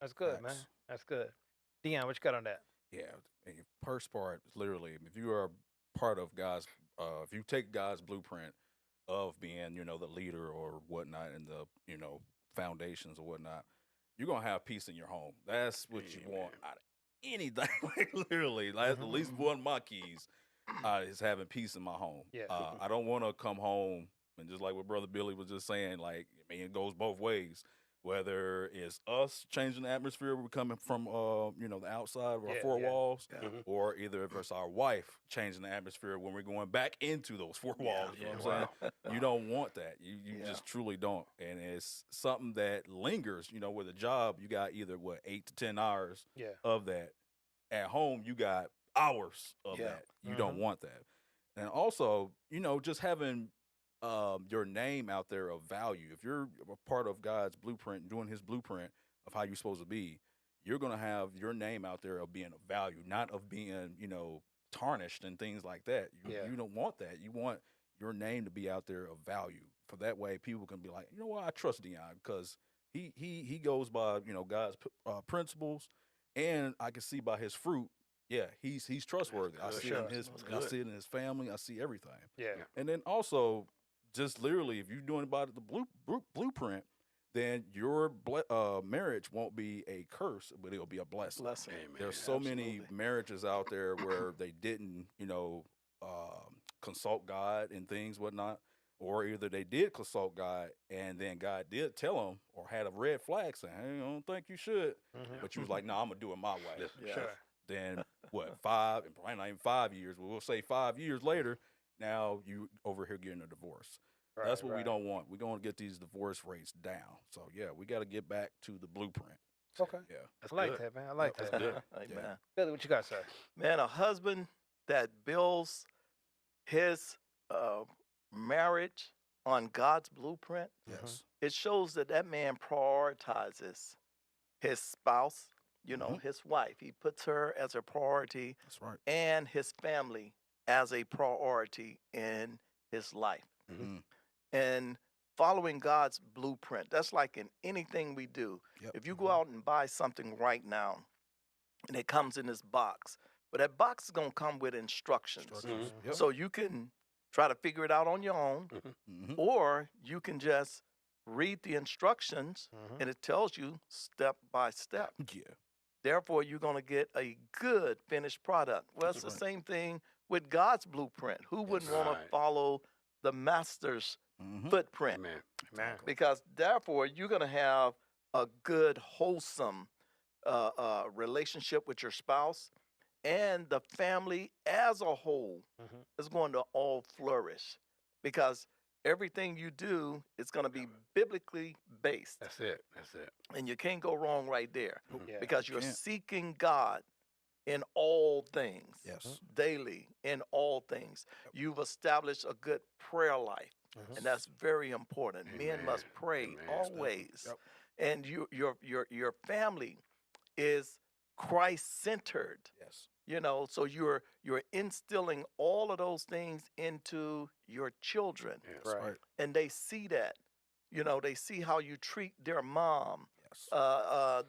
That's good, man. Facts. That's good. Dion, what you got on that? Yeah, and first part is literally if you are part of God's, if you take God's blueprint of being, the leader or whatnot, and the foundations or whatnot, you're gonna have peace in your home. That's what you want Amen. out of anything. Like literally, like, at least one of my keys is having peace in my home. Yeah. I don't want to come home and just like what Brother Billy was just saying, like I mean, it goes both ways. Whether it's us changing the atmosphere, we're coming from the outside of our Yeah, four yeah. walls, Yeah. or either if it's our wife changing the atmosphere when we're going back into those four walls. You know what I'm saying? You don't want that. You Yeah. just truly don't. And it's something that lingers, with a job, you got either 8 to 10 hours Yeah. of that. At home, you got hours of Yeah. that. You don't want that. And also, just having your name out there of value. If you're a part of God's blueprint, doing his blueprint of how you're supposed to be, you're going to have your name out there of being of value, not of being, tarnished and things like that. Yeah. You don't want that. You want your name to be out there of value. For that way, people can be like, you know what, I trust Dion because he goes by, God's principles, and I can see by his fruit. Yeah, he's trustworthy. I good. see it Sure. in his, That's I good. see it in his family. I see everything. Yeah. Yeah. And then also, just literally, if you're doing about the blueprint, then your marriage won't be a curse, but it'll be a blessing. Blessing. Mm-hmm. Amen. There's so many Absolutely. marriages out there where they didn't, consult God and things, whatnot, or either they did consult God and then God did tell them or had a red flag saying, "Hey, I don't think you should," but you was like, "No, I'm gonna do it my way." Yes. Mm-hmm. Sure. Then what? 5, and probably not even 5 years, but we'll say 5 years later, now you over here getting a divorce. Right, That's what we right. don't want. We're going to get these divorce rates down. So yeah, we got to get back to the blueprint. Okay. Yeah. That's I like good. that, man. I like That's that. Good. Man. Amen. Yeah. Billy, what you got, sir? Man, a husband that builds his marriage on God's blueprint, Yes. it shows that that man prioritizes his spouse, his wife. He puts her as a priority That's right. and his family as a priority in his life. Mm-hmm. And following God's blueprint, that's like in anything we do. Yep. If you go out and buy something right now and it comes in this box, but that box is going to come with instructions. Instructions. Yep. So you can try to figure it out on your own, Mm-hmm. or you can just read the instructions Mhm. and it tells you step by step. Yeah. Therefore, you're going to get a good finished product. Well, it's That's the right. same thing with God's blueprint. Who wouldn't want to Right. follow the master's Mm-hmm. footprint? Amen. Because therefore, you're going to have a good, wholesome relationship with your spouse, and the family as a whole Mhm. is going to all flourish because everything you do is going to be biblically based. That's it. That's it. And you can't go wrong right there Yeah. because you're can't. seeking God in all things, Yes. daily in all things. You've established a good prayer life, Mhm. and that's very important. Men must Amen. pray Amen. always. Yep. And your family is Christ centered. Yes. So you're instilling all of those things into your children, Yes. That's Right. right. and they see that. They see how you treat their mom. Yes.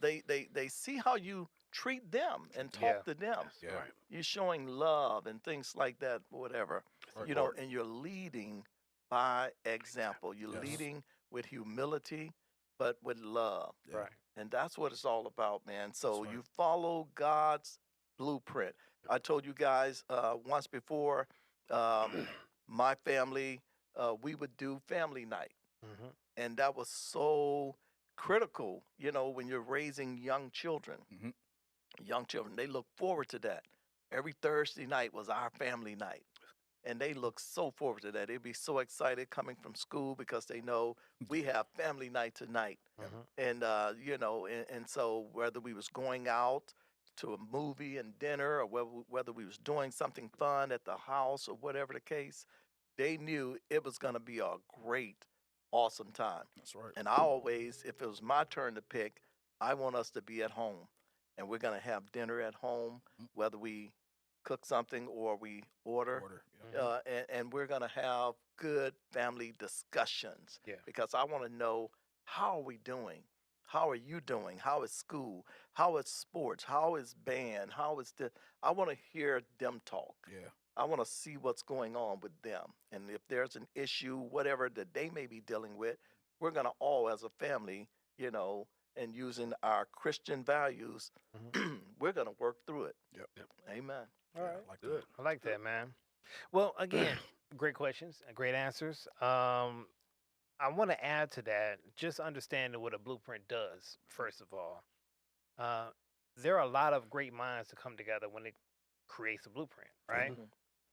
They see how you treat them and talk Yeah. to them. That's Yeah. right. You're showing love and things like that, whatever. Right. And you're leading by example. You're Yes. leading with humility, but with love. Yeah. Right. And that's what it's all about, man. So right. you follow God's blueprint. I told you guys once before, my family, we would do family night. Mhm. And that was so critical, when you're raising young children. Mhm. Young children, they look forward to that. Every Thursday night was our family night. And they look so forward to that. They'd be so excited coming from school because they know we have family night tonight. Mhm. And and so whether we was going out to a movie and dinner, or whether we was doing something fun at the house or whatever the case, they knew it was going to be a great, awesome time. That's right. And I always, if it was my turn to pick, I want us to be at home, and we're going to have dinner at home, whether we cook something or we order. Yeah. And we're going to have good family discussions Yeah. because I want to know, how are we doing? How are you doing? How is school? How is sports? How is band? How is the? I want to hear them talk. Yeah. I want to see what's going on with them. And if there's an issue, whatever that they may be dealing with, we're going to all, as a family, and using our Christian values, we're going to work through it. Yep. Amen. All Yeah, right. I like Good. that. I like that, man. Well, again, great questions, great answers. I want to add to that, just understanding what a blueprint does, first of all. There are a lot of great minds that come together when it creates a blueprint, right? Mhm.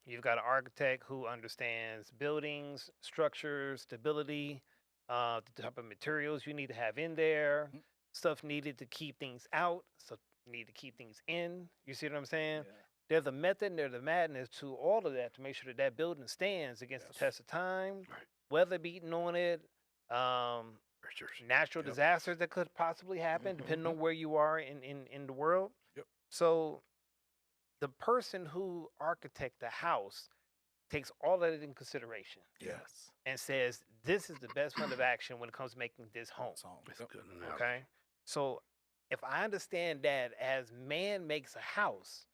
You've got an architect who understands buildings, structures, stability, the type of materials you need to have in there, Mhm. stuff needed to keep things out, stuff need to keep things in. You see what I'm saying? Yeah. There's a method and there's a madness to all of that to make sure that that building stands against the Yes. test of time, Right. weather beating on it, Pressures. natural Yep. disasters that could possibly happen depending on where you are in the world. Yep. So the person who architect the house takes all that into consideration Yes. and says this is the best plan of action when it comes to making this home. Song. That's Yep. good analogy. Okay. So if I understand that as man makes a house,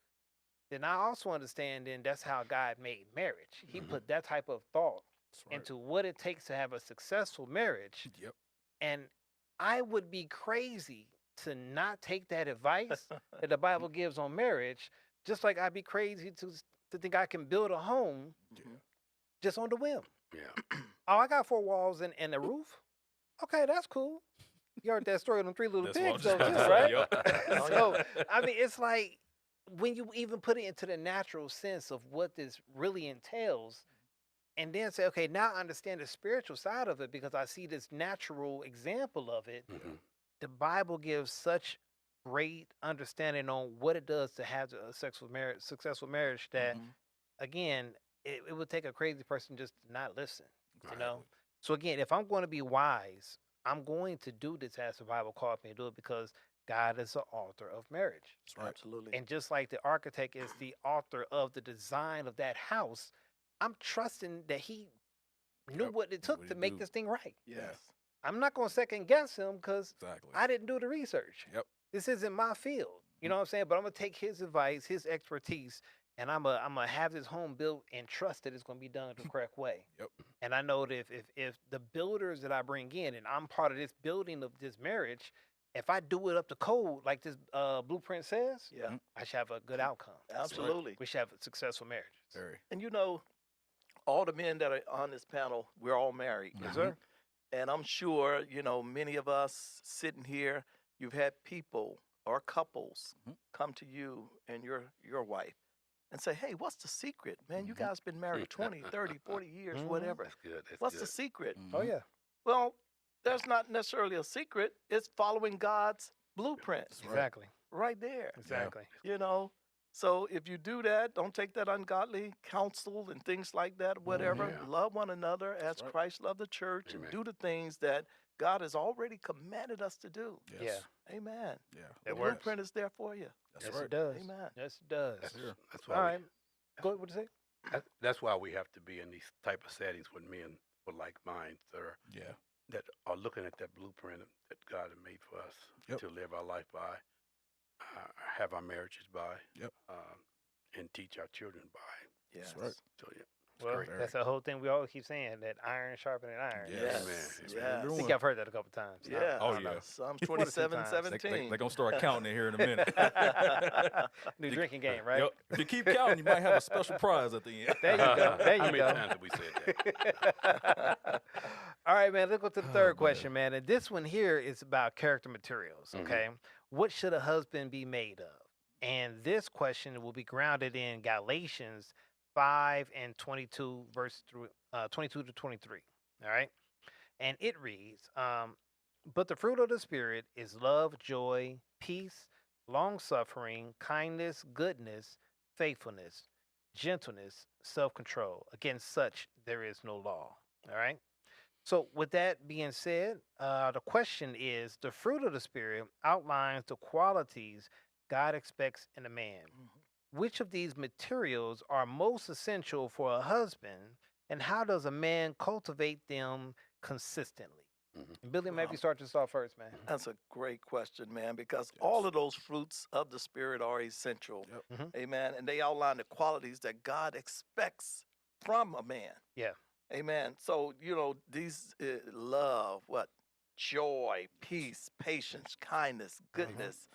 then I also understand then that's how God made marriage. He put that type of thought That's right. into what it takes to have a successful marriage. Yep. And I would be crazy to not take that advice that the Bible gives on marriage, just like I'd be crazy to think I can build a home Mhm. just on the whim. Yeah. Oh, I got 4 walls and a roof. Okay, that's cool. You heard that story on them 3 little That's what I pigs, was though, just too, about to right? say, Oh, So, I mean, it's like when you even put it into the natural sense of what this really entails, and then say, okay, now I understand the spiritual side of it because I see this natural example of it. Mhm. The Bible gives such great understanding on what it does to have a successful marriage that, Mhm. again, it would take a crazy person just to not listen, you know? Exactly. So again, if I'm going to be wise, I'm going to do this as the Bible called me to do it because God is the author of marriage. That's right. Absolutely. And just like the architect is the author of the design of that house, I'm trusting that he knew Yep, what it took what to he make do. this thing right. Yes. I'm not going to second guess him because Exactly. I didn't do the research. Yep. This isn't my field. You know what I'm saying? But I'm going to take his advice, his expertise, and I'm gonna have this home built and trust that it's going to be done the correct way. Yep. And I know that if the builders that I bring in and I'm part of this building of this marriage, if I do it up to code like this blueprint says, Yeah. I should have a good outcome. Absolutely. We should have a successful marriage. Very. And all the men that are on this panel, we're all married. Yes, sir. And I'm sure, many of us sitting here, you've had people or couples Mhm. come to you and your wife and say, hey, what's the secret? Man, you Mhm. guys been married 20, 30, 40 years, Mhm. whatever. That's good. That's What's good. the secret? Mhm. Oh yeah, Well, there's not necessarily a secret. It's following God's blueprint That's right. exactly, right there. exactly. So if you do that, don't take that ungodly counsel and things like that, whatever. Yeah. Love one another as right. Christ loved the church Amen. and do the things that God has already commanded us to do. Yes. Yeah. Amen. Yeah. The It works. blueprint is there for you. That's Yes, right. it does. Amen. Yes, it does. That's, Sure. that's why All we, right. Go ahead. What you say? that's why we have to be in these type of settings with men with like minds Yeah. that are looking at that blueprint that God has made for us Yep. to live our life by, have our marriages by, Yep. and teach our children by. Yes. right. So yeah, it's Well, great. Very. that's the whole thing we always keep saying, that iron sharpening iron. Yes. Yes. Amen. Yes. That's what we're I think doing. I've heard that a couple times. Yeah. Oh, yeah. Psalms One or two 27, times. They're 17. going to start counting it here in a minute. New You- drinking game, right? Yep. If you keep counting, you might have a special prize at the end. There you go. There How you many go. times have we said that? All right, man. Let's go to the Oh, third man. question, man. And this one here is about character materials. Mhm. Okay, what should a husband be made of? And this question will be grounded in Galatians 5:22, verse 22 to 23. All right, and it reads, "But the fruit of the spirit is love, joy, peace, long suffering, kindness, goodness, faithfulness, gentleness, self control. Against such there is no law." All right. So, with that being said, the question is, the fruit of the Spirit outlines the qualities God expects in a man. Mhm. Which of these materials are most essential for a husband, and how does a man cultivate them consistently? And Billy, maybe Wow. start this off first, man. That's a great question, man, because all of those fruits of the Spirit are essential. Yep. Mhm. Amen. And they outline the qualities that God expects from a man. Yeah. Amen. So, these love, joy, peace, patience, kindness, goodness,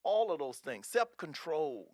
all of those things, self control.